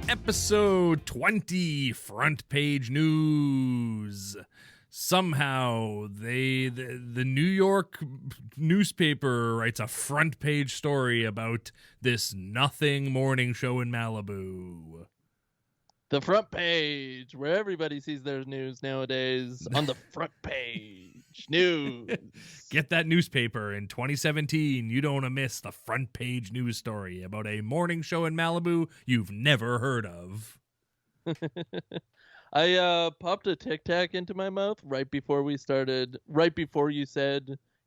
Episode 20, Front Page News. Somehow, the New York newspaper writes a front page story about this nothing morning show in Malibu. The front page, where everybody sees their news nowadays, on the front page news. Get that newspaper in 2017. You don't want to miss the front page news story about a morning show in Malibu you've never heard of. I popped a Tic Tac into my mouth right before you said,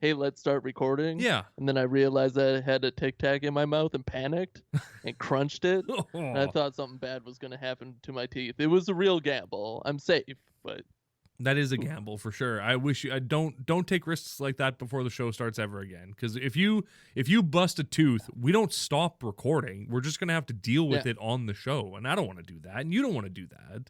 hey, let's start recording. Yeah. And then I realized I had a Tic Tac in my mouth and panicked and crunched it. And I thought something bad was going to happen to my teeth. It was a real gamble. I'm safe, but... That is a gamble for sure. I wish I don't take risks like that before the show starts ever again. Because if you bust a tooth, we don't stop recording. We're just gonna have to deal with it on the show, and I don't want to do that, and you don't want to do that.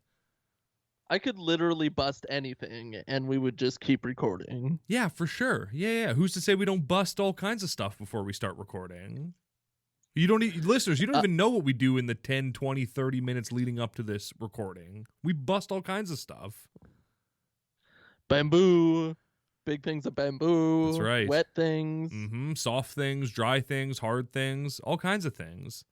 I could literally bust anything, and we would just keep recording. Yeah, for sure. Yeah. Who's to say we don't bust all kinds of stuff before we start recording? Listeners, you don't even know what we do in the 10, 20, 30 minutes leading up to this recording. We bust all kinds of stuff. Bamboo, big things of bamboo. That's right. Wet things. Soft things, dry things, hard things, all kinds of things.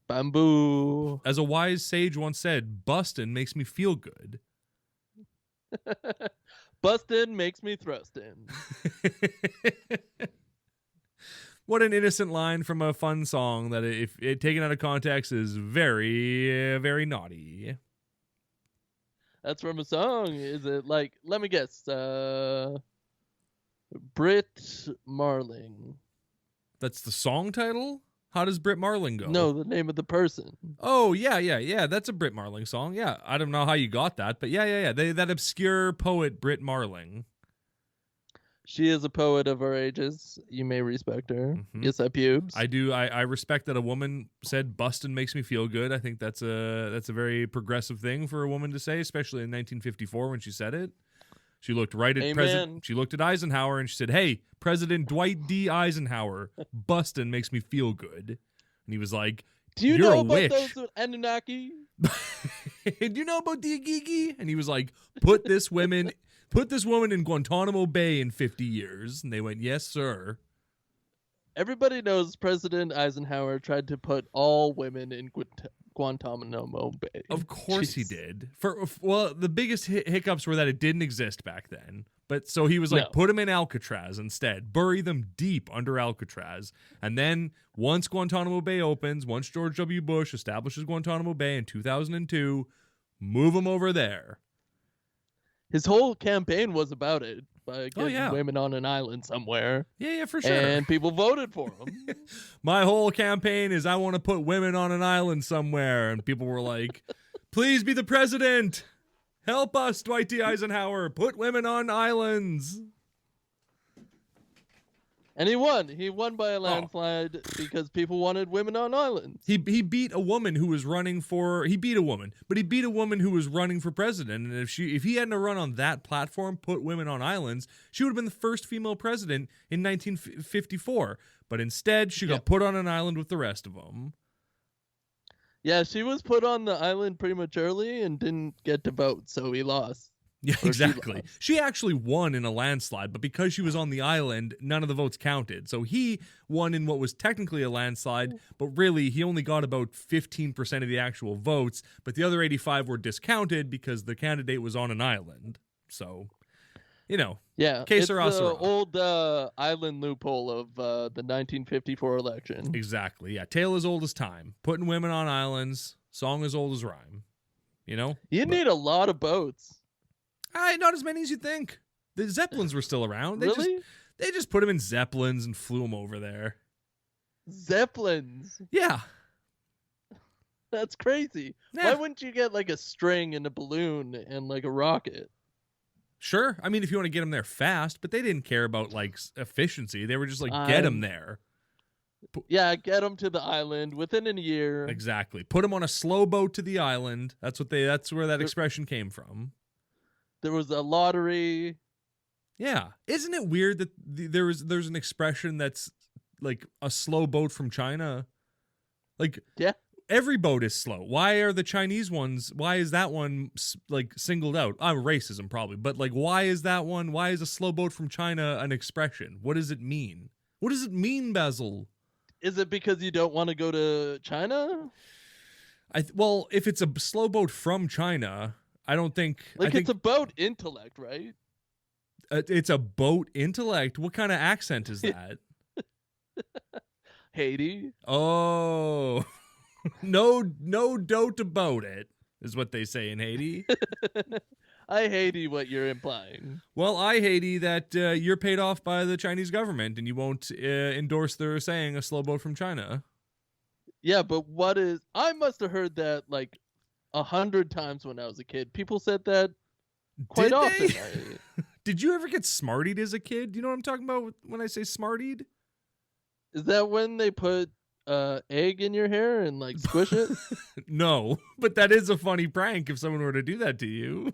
Bamboo. As a wise sage once said, bustin' makes me feel good. Bustin' makes me thrustin'. What an innocent line from a fun song that, if it taken out of context, is very, very naughty. That's from a song. Is it like, let me guess, Britt Marlin? That's the song title? How does Britt Marlin go? No, the name of the person. Oh, yeah. That's a Britt Marlin song. Yeah, I don't know how you got that, but yeah. That obscure poet, Britt Marlin. She is a poet of our ages. You may respect her. Yes, I pubes. I do. I respect that a woman said "bustin' makes me feel good." I think that's a very progressive thing for a woman to say, especially in 1954 when she said it. She looked right at President. She looked at Eisenhower and she said, "Hey, President Dwight D. Eisenhower, bustin' makes me feel good." And he was like, "Do you You're know a about witch. those Anunnaki? Do you know about the Agigi?" And he was like, Put this woman in Guantanamo Bay in 50 years. And they went, "Yes, sir." Everybody knows President Eisenhower tried to put all women in Guantanamo Bay. Of course he did. Well, the biggest hiccups were that it didn't exist back then. But so he was like, put them in Alcatraz instead. Bury them deep under Alcatraz. And then once Guantanamo Bay opens, once George W. Bush establishes Guantanamo Bay in 2002, move them over there. His whole campaign was about it. By getting women on an island somewhere. Yeah, for sure. And people voted for him. My whole campaign is I want to put women on an island somewhere. And people were like, please be the president. Help us, Dwight D. Eisenhower. Put women on islands. And he won. He won by a landslide because people wanted women on islands. He beat a woman who was running for... He beat a woman. But he beat a woman who was running for president. And if he hadn't run on that platform, put women on islands, she would have been the first female president in 1954. But instead, she got put on an island with the rest of them. Yeah, she was put on the island prematurely and didn't get to vote, so he lost. Yeah, exactly. She actually won in a landslide, but because she was on the island, none of the votes counted. So he won in what was technically a landslide, but really he only got about 15% of the actual votes, but the other 85 were discounted because the candidate was on an island. So, que sera, it's the sera. old island loophole of the 1954 election. Exactly, yeah. Tale as old as time. Putting women on islands, song as old as rhyme. You need a lot of boats. Not as many as you think. The Zeppelins were still around. They just put them in Zeppelins and flew them over there. Zeppelins? Yeah. That's crazy. Yeah. Why wouldn't you get like a string and a balloon and like a rocket? Sure. I mean, if you want to get them there fast, but they didn't care about like efficiency. They were just like, get them there. Yeah, get them to the island within a year. Exactly. Put them on a slow boat to the island. That's where that expression came from. There was a lottery. Yeah. Isn't it weird that there's an expression that's like a slow boat from China? Like, yeah. every boat is slow. Why are the Chinese ones? Why is that one like singled out? Racism probably, but like, why is that one? Why is a slow boat from China an expression? What does it mean? What does it mean, Basil? Is it because you don't want to go to China? Well, if it's a slow boat from China, I don't think. It's a boat intellect, right? It's a boat intellect. What kind of accent is that? Haiti. Oh, no doubt about it, is what they say in Haiti. I Haiti what you're implying. Well, I Haiti that you're paid off by the Chinese government and you won't endorse their saying a slow boat from China. Yeah, but I must have heard that like 100 times when I was a kid. People said that quite often. Did you ever get smartied as a kid? Do you know what I'm talking about when I say smartied? Is that when they put egg in your hair and like squish it? No, but that is a funny prank if someone were to do that to you.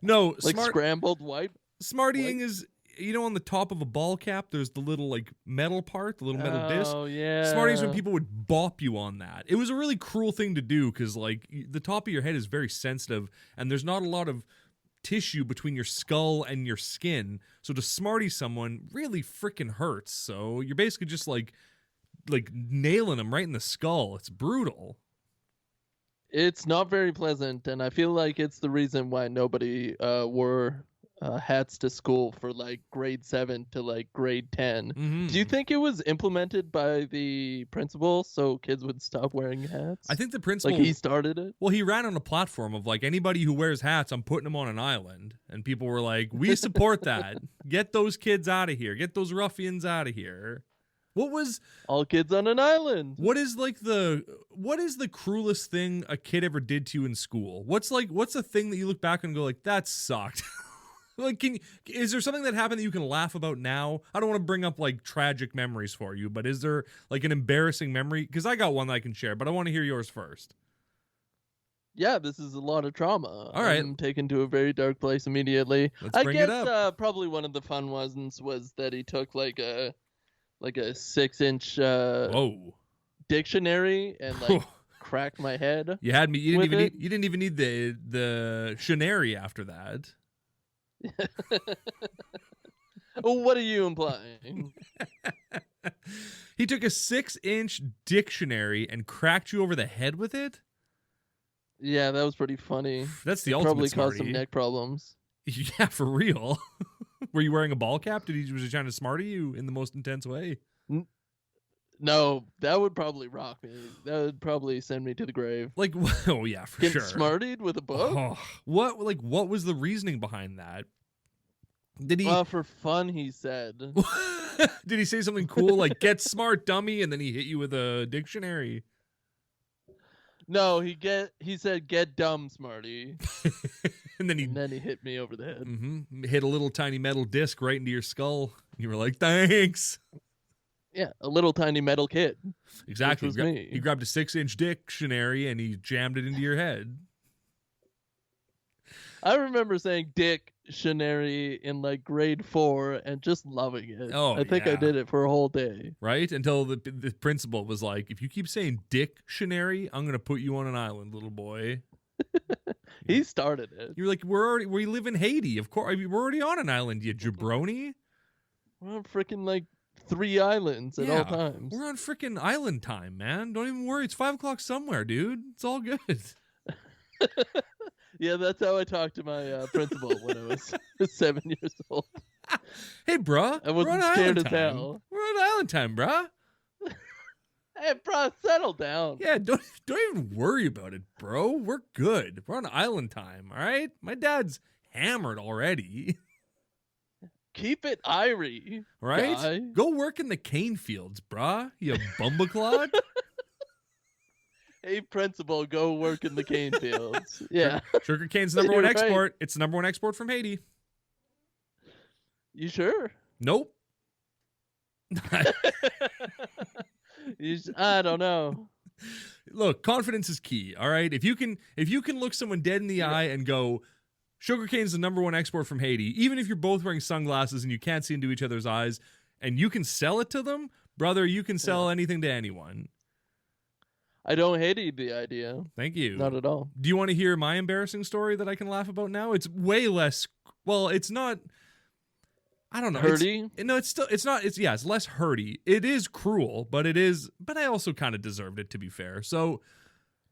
No, like scrambled white. Smartying is, on the top of a ball cap, there's the little like metal part, the little metal disc. Oh yeah. Smartying is when people would bop you on that. It was a really cruel thing to do because like the top of your head is very sensitive and there's not a lot of tissue between your skull and your skin. So to smarty someone really freaking hurts. So you're basically just like nailing them right in the skull. It's brutal. It's not very pleasant, and I feel like it's the reason why nobody wore hats to school for like grade 7 to like grade 10. Mm-hmm. Do you think it was implemented by the principal so kids would stop wearing hats? I think the principal, like he started it. Well, he ran on a platform of like, anybody who wears hats, I'm putting them on an island, and people were like, we support that. Get those kids out of here. Get those ruffians out of here. What was all kids on an island? What is the cruelest thing a kid ever did to you in school? What's a thing that you look back and go like, that sucked? Like, is there something that happened that you can laugh about now? I don't want to bring up like tragic memories for you, but is there like an embarrassing memory? Because I got one that I can share, but I want to hear yours first. Yeah, this is a lot of trauma. All right. I'm taken to a very dark place immediately. Let's bring it up. Probably one of the fun ones was that he took like a 6-inch dictionary and like cracked my head. You had me. You didn't even need the dictionary after that. Well, what are you implying? He took a 6-inch dictionary and cracked you over the head with it? Yeah, that was pretty funny. That's the ultimate probably smarty. Caused some neck problems. Yeah, for real. Were you wearing a ball cap? Was he trying to smarty you in the most intense way? No, that would probably rock me. That would probably send me to the grave. Like, oh yeah, for Getting sure. Smartied with a book? Oh, what was the reasoning behind that? Did he? Well, for fun, he said. Did he say something cool like "get smart, dummy," and then he hit you with a dictionary? No, he said "get dumb, smarty," and then he hit me over the head. Mm-hmm, hit a little tiny metal disc right into your skull. You were like, "Thanks." Yeah, a little tiny metal kid. Exactly. Which was me. He grabbed a 6-inch dictionary and he jammed it into your head. I remember saying dictionary in like grade 4 and just loving it. Oh, I think I did it for a whole day. Right? Until the principal was like, if you keep saying dictionary, I'm going to put you on an island, little boy. He started it. You're like, we live in Haiti. Of course, we're already on an island, you jabroni. We're on freaking like 3 islands at all times. We're on freaking island time, man. Don't even worry. It's 5 o'clock somewhere, dude. It's all good. Yeah, that's how I talked to my principal when I was 7 years old. Hey, bruh. I wasn't scared as hell. We're on island time, bruh. Hey, bro, settle down. Yeah, don't even worry about it, bro. We're good. We're on island time, all right? My dad's hammered already. Keep it irie, right? Guy. Go work in the cane fields, brah. You bumbleclod. Hey, principal, go work in the cane fields. Yeah. Sugar cane's the number one export. Right. It's the number one export from Haiti. You sure? Nope. I don't know. Look, confidence is key, all right? If you can look someone dead in the eye and go, sugarcane's the number one export from Haiti, even if you're both wearing sunglasses and you can't see into each other's eyes, and you can sell it to them, brother, you can sell anything to anyone. I don't hate the idea. Thank you. Not at all. Do you want to hear my embarrassing story that I can laugh about now? It's way less. Well, it's not. I don't know. Hurty? It's less hurty. It is cruel, but I also kind of deserved it, to be fair. So,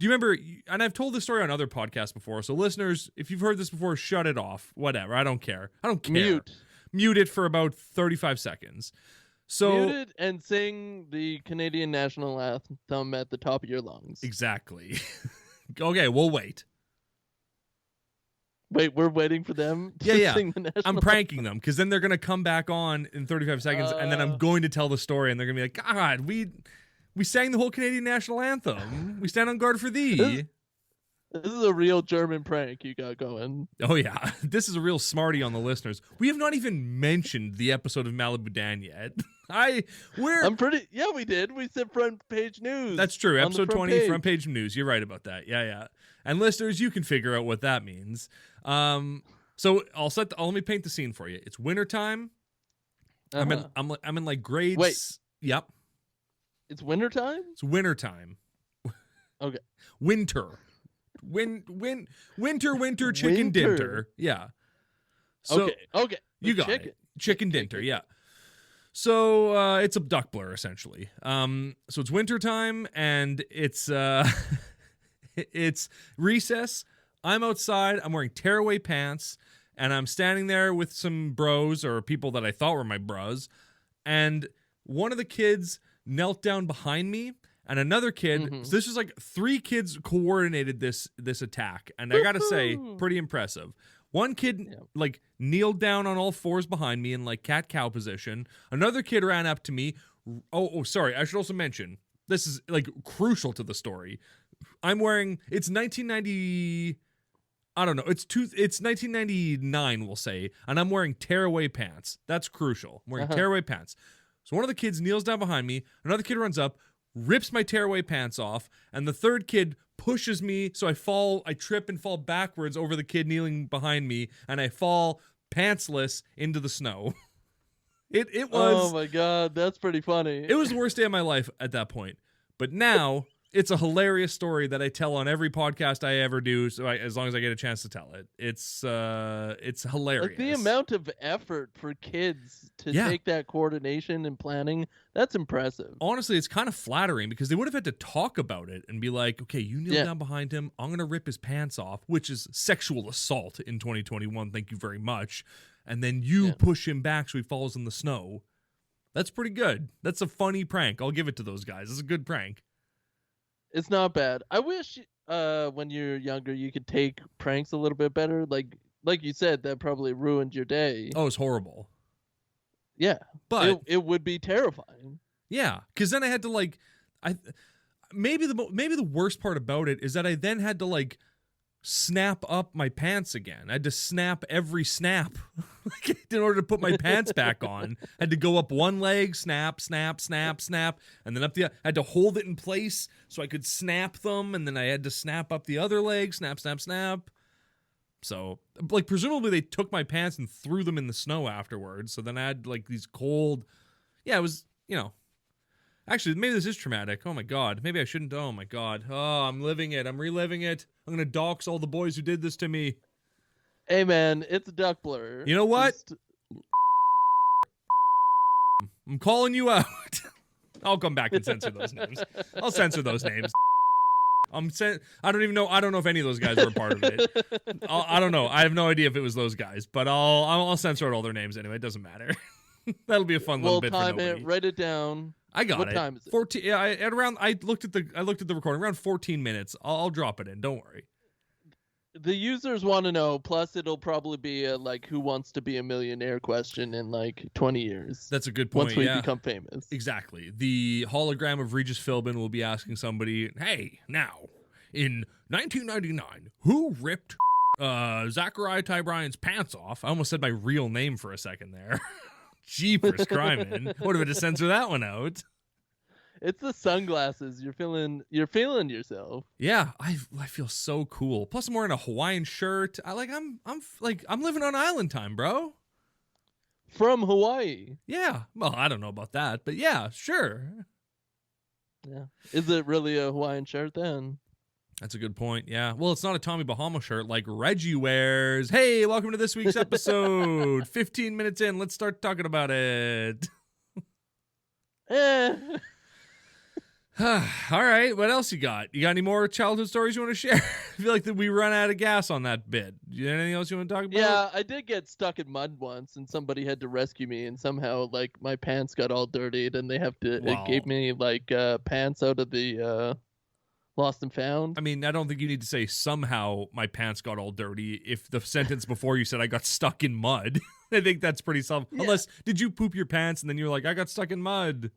do you remember, and I've told this story on other podcasts before, so listeners, if you've heard this before, shut it off. Whatever. I don't care. Mute it for about 35 seconds. So, mute it and sing the Canadian national anthem at the top of your lungs. Exactly. Okay, we'll wait. Wait, we're waiting for them to sing the national I'm pranking them, because then they're going to come back on in 35 seconds, and then I'm going to tell the story, and they're going to be like, God, we sang the whole Canadian national anthem. We stand on guard for thee. This is a real German prank you got going. Oh, yeah. This is a real smarty on the listeners. We have not even mentioned the episode of Malibu Dan yet. We did. We said front page news. That's true. Episode 20, page. front page news. You're right about that. Yeah. And listeners, you can figure out what that means. So let me paint the scene for you. It's wintertime. I'm in like grades. Wait. Yep. It's wintertime? It's wintertime. Okay. Winter, chicken dinner. Yeah. So, okay. You got it. Chicken dinner. Yeah. So it's a duck blur essentially. So it's wintertime and it's it's recess. I'm outside. I'm wearing tearaway pants, and I'm standing there with some bros or people that I thought were my bros, and one of the kids knelt down behind me. And another kid, so this was like 3 kids coordinated this attack. And I gotta say, pretty impressive. One kid like kneeled down on all fours behind me in like cat-cow position. Another kid ran up to me. Sorry, I should also mention, this is like crucial to the story. I'm wearing, it's 1990, I don't know, it's 1999, we'll say, and I'm wearing tearaway pants. That's crucial. I'm wearing tearaway pants. So one of the kids kneels down behind me. Another kid runs up, rips my tearaway pants off, and the third kid pushes me, so I trip and fall backwards over the kid kneeling behind me, and I fall pantsless into the snow. It was... Oh my God, that's pretty funny. It was the worst day of my life at that point. But now, it's a hilarious story that I tell on every podcast I ever do, as long as I get a chance to tell it. It's hilarious. Like the amount of effort for kids to take that coordination and planning, that's impressive. Honestly, it's kind of flattering because they would have had to talk about it and be like, okay, you kneel down behind him. I'm going to rip his pants off, which is sexual assault in 2021. Thank you very much. And then you push him back so he falls in the snow. That's pretty good. That's a funny prank. I'll give it to those guys. It's a good prank. It's not bad. I wish when you're younger you could take pranks a little bit better. Like you said, that probably ruined your day. Oh, it's horrible. Yeah, but it would be terrifying. Yeah, because then I had to maybe the worst part about it is that I then had to snap up my pants again. I had to snap every snap in order to put my pants back on. I had to go up one leg, snap, snap, snap, snap, and then up I had to hold it in place so I could snap them, and then I had to snap up the other leg, snap, snap, snap. So, presumably they took my pants and threw them in the snow afterwards. So then I had these cold. Yeah, it was, Actually, maybe this is traumatic. Oh my God. Maybe I shouldn't. Oh my God. Oh, I'm living it. I'm reliving it. I'm going to dox all the boys who did this to me. Hey man, it's a duck blur. You know what? I'm calling you out. I'll come back and censor those names. I'll censor those names. I don't even know. I don't know if any of those guys were a part of it. I don't know. I have no idea if it was those guys, but I'll censor out all their names anyway. It doesn't matter. That'll be a fun little bit for nobody. Time it. Write it down. I got what it. What time is it? 14. Yeah, I looked at the recording around 14 minutes. I'll drop it in. Don't worry. The users want to know. Plus, it'll probably be a who wants to be a millionaire question in 20 years. That's a good point. Once we become famous. Exactly. The hologram of Regis Philbin will be asking somebody, "Hey, now in 1999, who ripped Zachariah Ty Bryan's pants off?" I almost said my real name for a second there. Jeepers, Cryman. What if I just censor that one out? It's the sunglasses. You're feeling yourself. Yeah, I feel so cool. Plus, I'm wearing a Hawaiian shirt. I'm living on island time, bro. From Hawaii. Yeah. Well, I don't know about that, but yeah, sure. Yeah. Is it really a Hawaiian shirt then? That's a good point. Yeah. Well, it's not a Tommy Bahama shirt like Reggie wears. Hey, welcome to this week's episode. 15 minutes in, let's start talking about it. Eh. All right. What else you got? You got any more childhood stories you want to share? I feel like that we run out of gas on that bit. Anything else you want to talk about? Yeah, I did get stuck in mud once, and somebody had to rescue me, and somehow, like, my pants got all dirtied, and it gave me, like, pants out of the Lost and Found. I mean, I don't think you need to say somehow my pants got all dirty if the sentence before you said I got stuck in mud. I think that's pretty self. Yeah. Unless, did you poop your pants and then you're like, I got stuck in mud?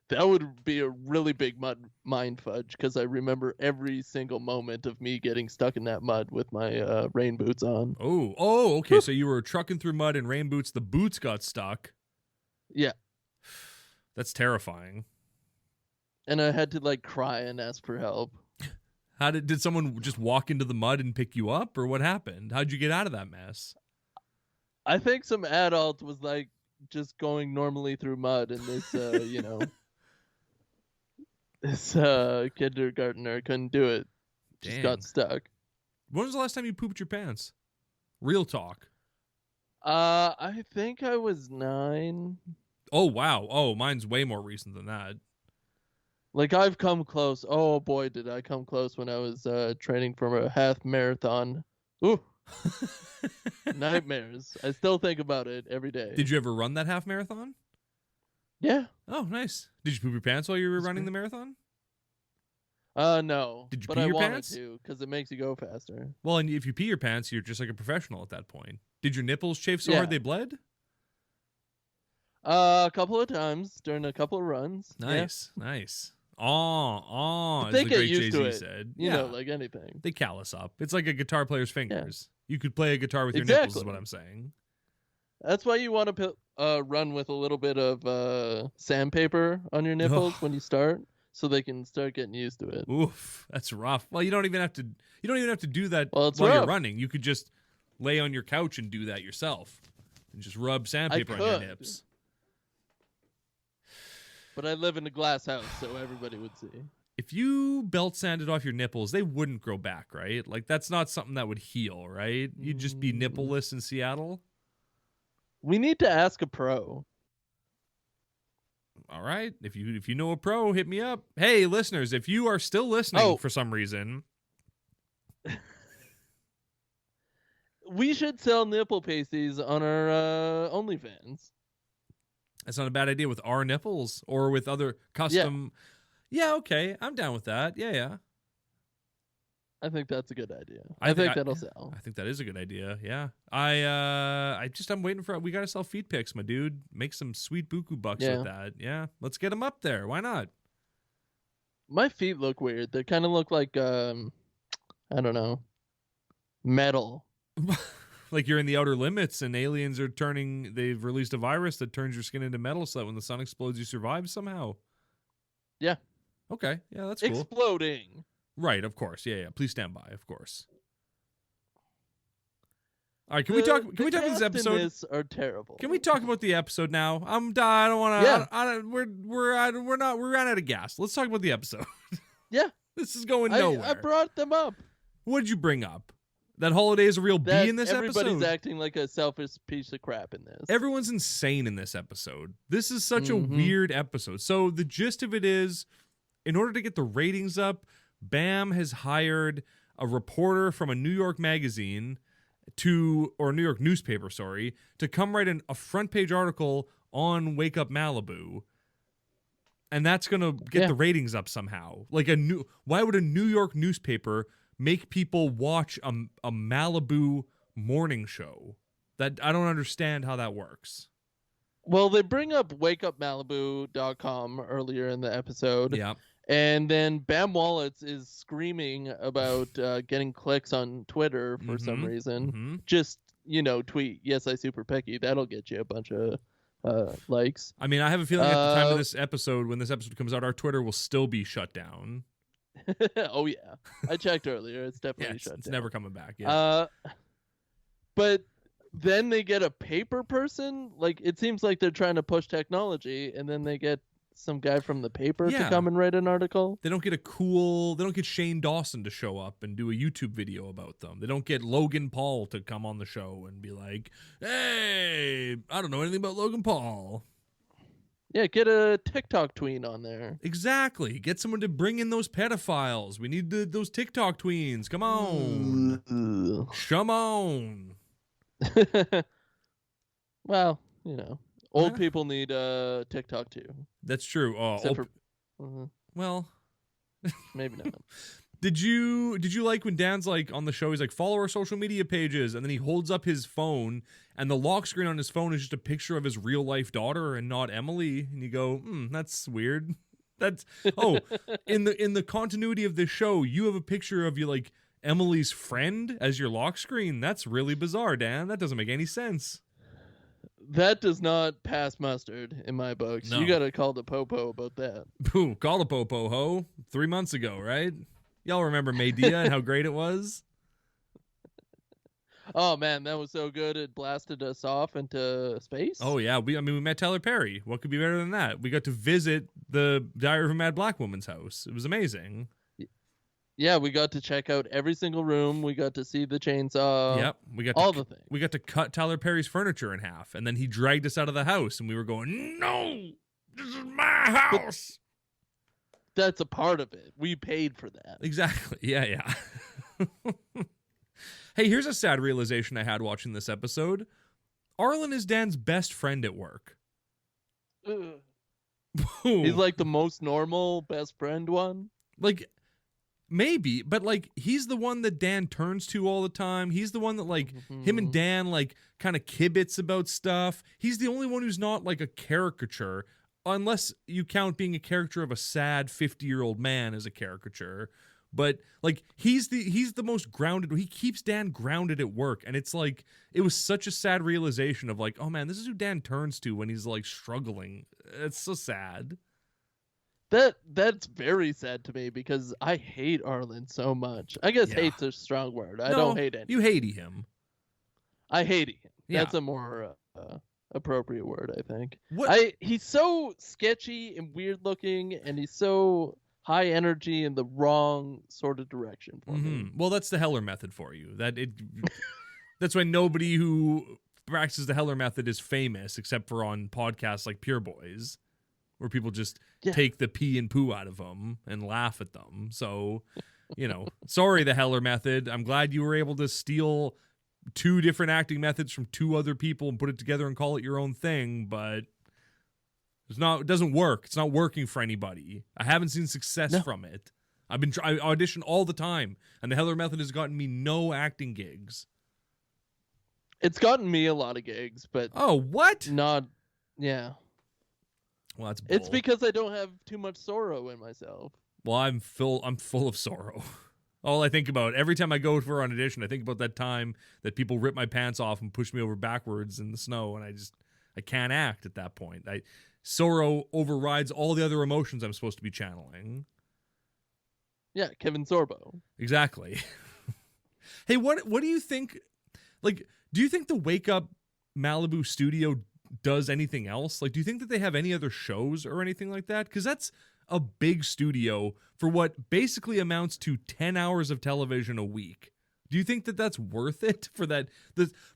That would be a really big mind fudge, because I remember every single moment of me getting stuck in that mud with my rain boots on. Oh, okay. So you were trucking through mud in rain boots. The boots got stuck. Yeah. That's terrifying. And I had to, like, cry and ask for help. Did someone just walk into the mud and pick you up, or what happened? How'd you get out of that mess? I think some adult was, like, just going normally through mud, and this, this kindergartner couldn't do it. Just got stuck. When was the last time you pooped your pants? Real talk. I think I was 9. Oh, wow. Oh, mine's way more recent than that. Like, I've come close. Oh, boy, did I come close when I was training for a half marathon. Ooh. Nightmares. I still think about it every day. Did you ever run that half marathon? Yeah. Oh, nice. Did you poop your pants while you were running the marathon? No. Did you pee your pants? But I wanted to, because it makes you go faster. Well, and if you pee your pants, you're just like a professional at that point. Did your nipples chafe so hard they bled? A couple of times during a couple of runs. Nice, nice. As they the get great used Jay-Z to it. said. You know, like anything. They callous up. It's like a guitar player's fingers. Yeah. You could play a guitar with your nipples, is what I'm saying. That's why you want to run with a little bit of sandpaper on your nipples when you start, so they can start getting used to it. Oof, that's rough. Well, you don't even have to do that while you're running. You could just lay on your couch and do that yourself, and just rub sandpaper on your nips. But I live in a glass house, so everybody would see. If you belt sanded off your nipples, they wouldn't grow back, right? Like, that's not something that would heal, right? You'd just be nippleless in Seattle. We need to ask a pro. All right. If you know a pro, hit me up. Hey, listeners, if you are still listening for some reason. We should sell nipple pasties on our OnlyFans. That's not a bad idea with our nipples or with other custom. Yeah, okay. I'm down with that. Yeah. I think that's a good idea. I think that'll sell. I think that is a good idea. Yeah. I'm waiting for, we got to sell feet pics, my dude. Make some sweet buku bucks with that. Yeah. Let's get them up there. Why not? My feet look weird. They kind of look like, I don't know, metal. Like you're in the outer limits and aliens they've released a virus that turns your skin into metal so that when the sun explodes, you survive somehow. Yeah. Okay. Yeah, that's cool. Exploding. Right, of course. Yeah. Please stand by, of course. All right, can we talk about this episode? Are terrible. Can we talk about the episode now? I don't want to. Yeah. We ran out of gas. Let's talk about the episode. Yeah. This is going nowhere. I brought them up. What did you bring up? That Holiday is a real B in this episode? Everybody's acting like a selfish piece of crap in this. Everyone's insane in this episode. This is such a weird episode. So the gist of it is, in order to get the ratings up, Bam has hired a reporter from a New York magazine or New York newspaper, to come write a front page article on Wake Up Malibu. And that's going to get the ratings up somehow. Like why would a New York newspaper make people watch a Malibu morning show? That I don't understand how that works. Well, they bring up wakeupmalibu.com earlier in the episode. Yeah. And then Bam Wallets is screaming about getting clicks on Twitter for some reason. Just, tweet, yes, I super pecky. That'll get you a bunch of likes. I mean, I have a feeling at the time of this episode, when this episode comes out, our Twitter will still be shut down. Oh, yeah. I checked earlier. It's definitely shut down. It's never coming back. Yeah. But then they get a paper person. Like, it seems like they're trying to push technology, and then they get some guy from the paper Yeah. to come and write an article. They don't get Shane Dawson to show up and do a YouTube video about them. They don't get Logan Paul to come on the show and be like, hey, I don't know anything about Logan Paul. Yeah, get a TikTok tween on there. Exactly. Get someone to bring in those pedophiles. We need those TikTok tweens. Come on. Come on. Well, you know, old people need TikTok too. That's true. Well, maybe not. Did you like when Dan's like on the show, he's like, follow our social media pages, and then he holds up his phone and the lock screen on his phone is just a picture of his real life daughter and not Emily, and you go, that's weird. That's in the continuity of this show, you have a picture of you like Emily's friend as your lock screen. That's really bizarre, Dan. That doesn't make any sense. That does not pass mustard in my books. No. You gotta call the popo about that. Boo, call the popo ho. 3 months ago, right? Y'all remember Medea and how great it was? Oh man, that was so good. It blasted us off into space. Oh yeah, we met Tyler Perry. What could be better than that? We got to visit the Diary of a Mad Black Woman's house. It was amazing. Yeah, we got to check out every single room. We got to see the chainsaw. Yep, we got all the things. We got to cut Tyler Perry's furniture in half, and then he dragged us out of the house, and we were going, "No, this is my house." That's a part of it. We paid for that. Exactly. Yeah. Hey, here's a sad realization I had watching this episode. Arlen is Dan's best friend at work. He's like the most normal best friend one. Like, maybe, but like he's the one that Dan turns to all the time. He's the one that like him and Dan like kind of kibitz about stuff. He's the only one who's not like a caricature. Unless you count being a character of a sad 50-year-old man as a caricature. But like he's the most grounded. He keeps Dan grounded at work. And it's like it was such a sad realization of like, oh man, this is who Dan turns to when he's like struggling. It's so sad. That's very sad to me because I hate Arlen so much. I guess hate's a strong word. I don't hate him. You hate him. I hate him. Yeah. That's a more appropriate word, I think. He's so sketchy and weird looking, and he's so high energy in the wrong sort of direction for me. Well, that's the Heller method for you. That's why nobody who practices the Heller method is famous, except for on podcasts like Pure Boys, where people just take the pee and poo out of them and laugh at them. So, sorry, the Heller method. I'm glad you were able to steal 2 different acting methods from 2 other people and put it together and call it your own thing, but it doesn't work. It's not working for anybody. I haven't seen success from it. I audition all the time, and the Heller method has gotten me no acting gigs. It's gotten me a lot of gigs, but what? Not, yeah. Well, that's bull. It's because I don't have too much sorrow in myself. Well, I'm full of sorrow. All I think about every time I go for an audition, I think about that time that people rip my pants off and push me over backwards in the snow, and I can't act at that point. Sorrow overrides all the other emotions I'm supposed to be channeling. Yeah, Kevin Sorbo. Exactly. Hey, what do you think? Like, do you think the Wake Up Malibu studio does anything else? Like, do you think that they have any other shows or anything like that? Because that's a big studio for what basically amounts to 10 hours of television a week. Do you think that that's worth it for that?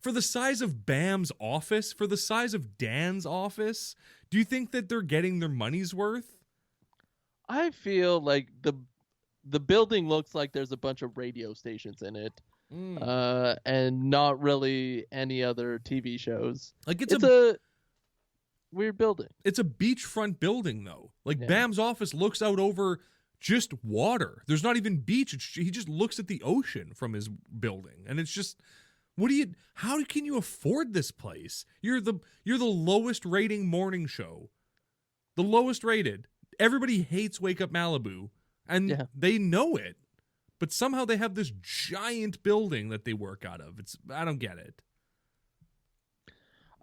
For the size of Bam's office, for the size of Dan's office, do you think that they're getting their money's worth? I feel like the building looks like there's a bunch of radio stations in it. And not really any other TV shows. Like it's a weird building. It's a beachfront building, though. Like Bam's office looks out over just water. There's not even beach. He just looks at the ocean from his building, and it's just, how can you afford this place? You're the lowest rating morning show, the lowest rated. Everybody hates Wake Up Malibu, and they know it. But somehow they have this giant building that they work out of. I don't get it.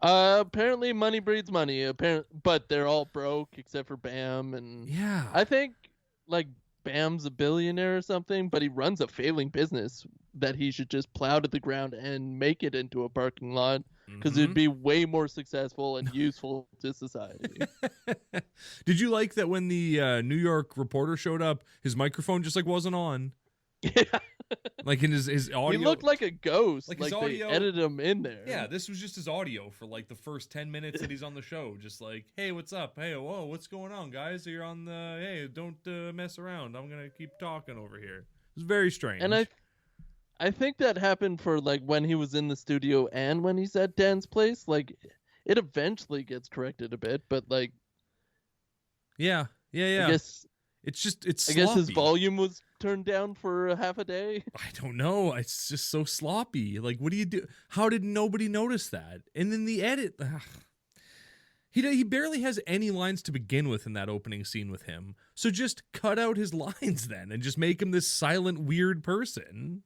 Apparently money breeds money. But they're all broke except for Bam. And I think like Bam's a billionaire or something, but he runs a failing business that he should just plow to the ground and make it into a parking lot because it'd be way more successful and useful to society. Did you like that when the New York reporter showed up, his microphone just like wasn't on? Yeah. Like in his audio. He looked like a ghost. Like Like his audio, they edited him in there. Yeah, this was just his audio for like the first 10 minutes that he's on the show. Just like, hey, what's up? Hey, whoa, what's going on, guys? You're on the, hey, don't mess around. I'm going to keep talking over here. It was very strange. And I think that happened for like when he was in the studio and when he's at Dan's place. Like it eventually gets corrected a bit, but like Yeah. I guess it's I guess his volume was turned down for half a day. I don't know. It's just so sloppy. Like, what do you do? How did nobody notice that? And then the edit. He barely has any lines to begin with in that opening scene with him. So just cut out his lines then and just make him this silent, weird person.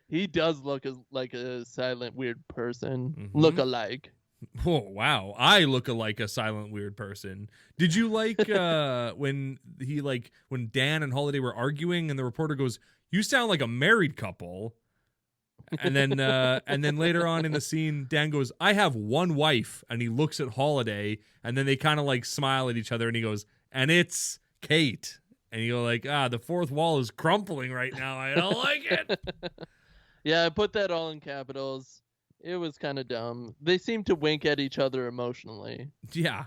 He does look like a silent, weird person. Look-alike. Oh, wow. I look like a silent, weird person. Did you like when Dan and Holiday were arguing and the reporter goes, "You sound like a married couple." And then later on in the scene, Dan goes, "I have one wife." And he looks at Holiday and then they kind of like smile at each other and he goes, "And it's Kate." And you go like, the fourth wall is crumpling right now. I don't like it. Yeah, I put that all in capitals. It was kind of dumb. They seem to wink at each other emotionally. Yeah.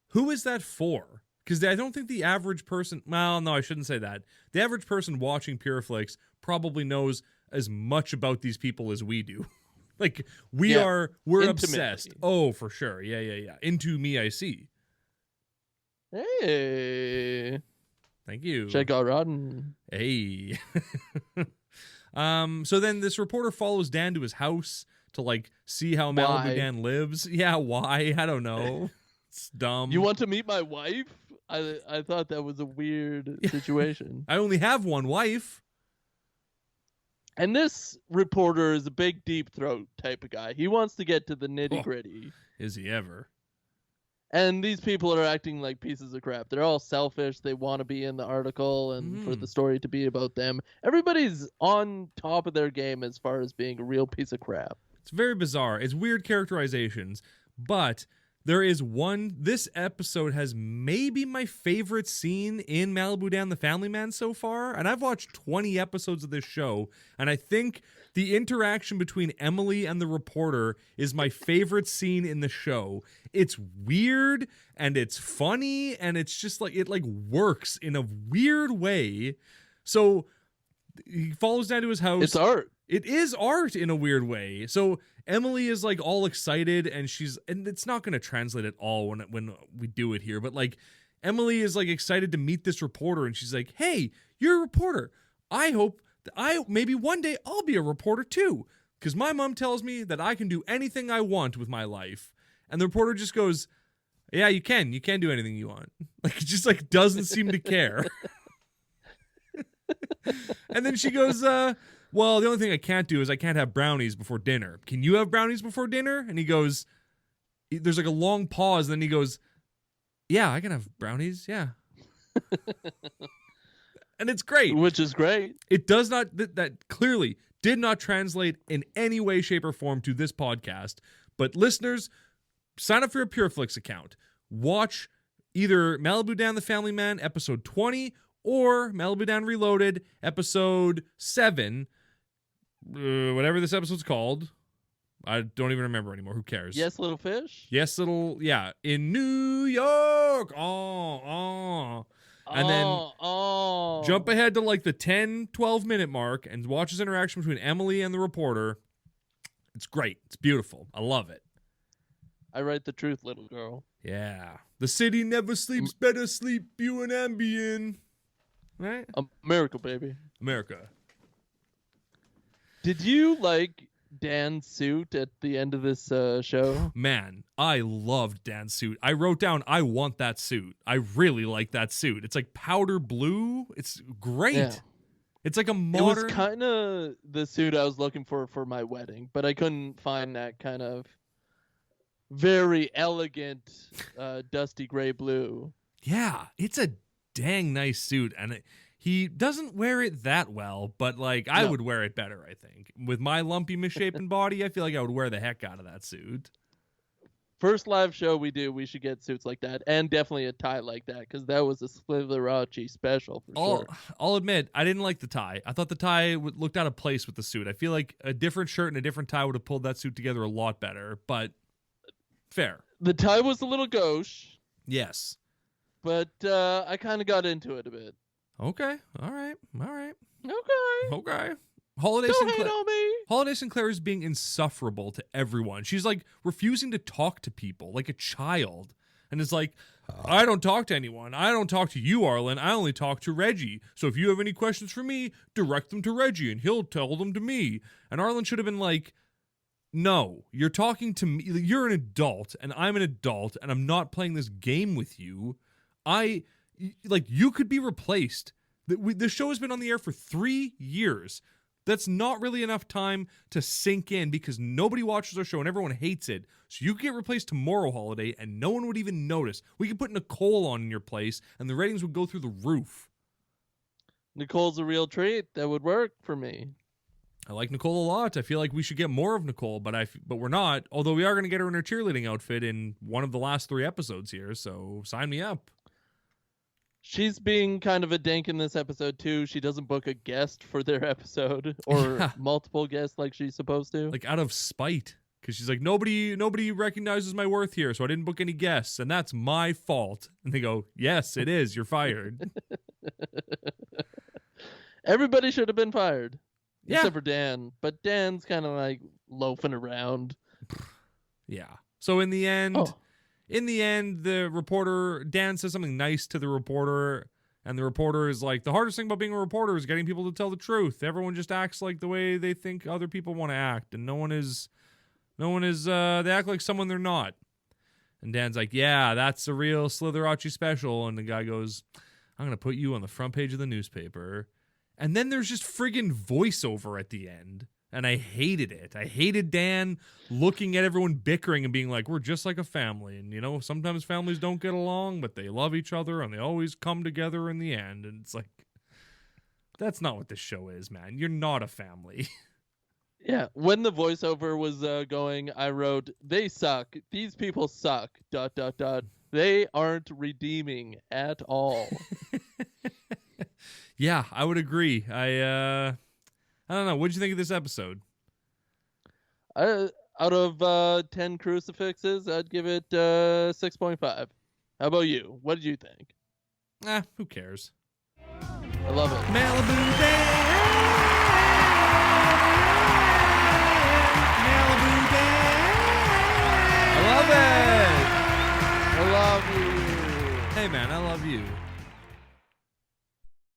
Who is that for? Because I don't think the average person, well, no, I shouldn't say that. The average person watching Pureflix probably knows as much about these people as we do. Like, we're intimately. obsessed. Oh, for sure. Yeah. Into me, I see. Hey. Thank you. Check out Rodden. Hey. So then this reporter follows Dan to his house to like see how Malibu Dan lives. Yeah, why? I don't know. It's dumb. You want to meet my wife? I thought that was a weird situation. I only have one wife. And this reporter is a big deep throat type of guy. He wants to get to the nitty-gritty. Is he ever? And these people are acting like pieces of crap. They're all selfish. They want to be in the article and for the story to be about them. Everybody's on top of their game as far as being a real piece of crap. It's very bizarre. It's weird characterizations, but there is one. This episode has maybe my favorite scene in Malibu Dan the Family Man so far. And I've watched 20 episodes of this show, and I think the interaction between Emily and the reporter is my favorite scene in the show. It's weird and it's funny and it's just like it like works in a weird way. So he follows down to his house. It's art. It is art in a weird way. So Emily is like all excited and it's not going to translate at all when we do it here, but like Emily is like excited to meet this reporter and she's like, "Hey, you're a reporter. I hope maybe one day I'll be a reporter too, because my mom tells me that I can do anything I want with my life." And the reporter just goes, "Yeah, you can do anything you want." Like, it just like doesn't seem to care. And then she goes, "Well, the only thing I can't do is I can't have brownies before dinner. Can you have brownies before dinner?" And he goes, there's like a long pause. And then he goes, "Yeah, I can have brownies. Yeah." And it's great. Which is great. It does not, that clearly did not translate in any way, shape, or form to this podcast. But listeners, sign up for your Pureflix account. Watch either Malibu Dan the Family Man, episode 20, or Malibu Dan Reloaded, episode 7. Whatever this episode's called. I don't even remember anymore. Who cares? Yes, Little Fish? Yes, Little, yeah. In New York. And then jump ahead to like the 10, 12 minute mark and watch this interaction between Emily and the reporter. It's great. It's beautiful. I love it. I write the truth, little girl. Yeah. The city never sleeps. Better sleep you and Ambien. Right? America, baby. America. Did you like Dan's suit at the end of this show? Man, I loved Dan's suit. I wrote down, I want that suit. I really like that suit. It's like powder blue. It's great. Yeah. It's like a modern... It was kind of the suit I was looking for my wedding, but I couldn't find that kind of very elegant dusty gray blue. Yeah, it's a dang nice suit, and he doesn't wear it that well, but like I would wear it better, I think. With my lumpy, misshapen body, I feel like I would wear the heck out of that suit. First live show we do, we should get suits like that, and definitely a tie like that, because that was a Slitheracci special for sure. I'll admit, I didn't like the tie. I thought the tie looked out of place with the suit. I feel like a different shirt and a different tie would have pulled that suit together a lot better, but fair. The tie was a little gauche. Yes. But I kind of got into it a bit. Okay. All right. Okay. Holiday Don't Sinclair, hate on me. Holiday Sinclair is being insufferable to everyone. She's like refusing to talk to people like a child. And it's like, I don't talk to anyone. I don't talk to you, Arlen. I only talk to Reggie. So if you have any questions for me, direct them to Reggie and he'll tell them to me. And Arlen should have been like, no, you're talking to me. You're an adult and I'm an adult and I'm not playing this game with you. You could be replaced. The show has been on the air for 3 years. That's not really enough time to sink in because nobody watches our show and everyone hates it. So you could get replaced tomorrow, Holiday, and no one would even notice. We could put Nicole on in your place and the ratings would go through the roof. Nicole's a real treat. That would work for me. I like Nicole a lot. I feel like we should get more of Nicole, but we're not. Although we are going to get her in her cheerleading outfit in one of the last 3 episodes here, so sign me up. She's being kind of a dink in this episode, too. She doesn't book a guest for their episode or multiple guests like she's supposed to. Like out of spite. Because she's like, nobody recognizes my worth here, so I didn't book any guests, and that's my fault. And they go, yes, it is. You're fired. Everybody should have been fired. Yeah. Except for Dan. But Dan's kind of like loafing around. Yeah. So in the end... the reporter, Dan says something nice to the reporter, and the reporter is like, the hardest thing about being a reporter is getting people to tell the truth. Everyone just acts like the way they think other people want to act, and no one is, they act like someone they're not. And Dan's like, yeah, that's a real Slitheracci special, and the guy goes, I'm going to put you on the front page of the newspaper. And then there's just friggin' voiceover at the end. And I hated it. I hated Dan looking at everyone bickering and being like, we're just like a family. And, sometimes families don't get along, but they love each other and they always come together in the end. And it's like, that's not what this show is, man. You're not a family. Yeah. When the voiceover was going, I wrote, they suck. These people suck. ... They aren't redeeming at all. Yeah, I would agree. I don't know. What'd you think of this episode? Out of 10 crucifixes, I'd give it 6.5. How about you? What did you think? Who cares? I love it. Malibu Dan! Malibu Dan! I love it! I love you. Hey, man, I love you.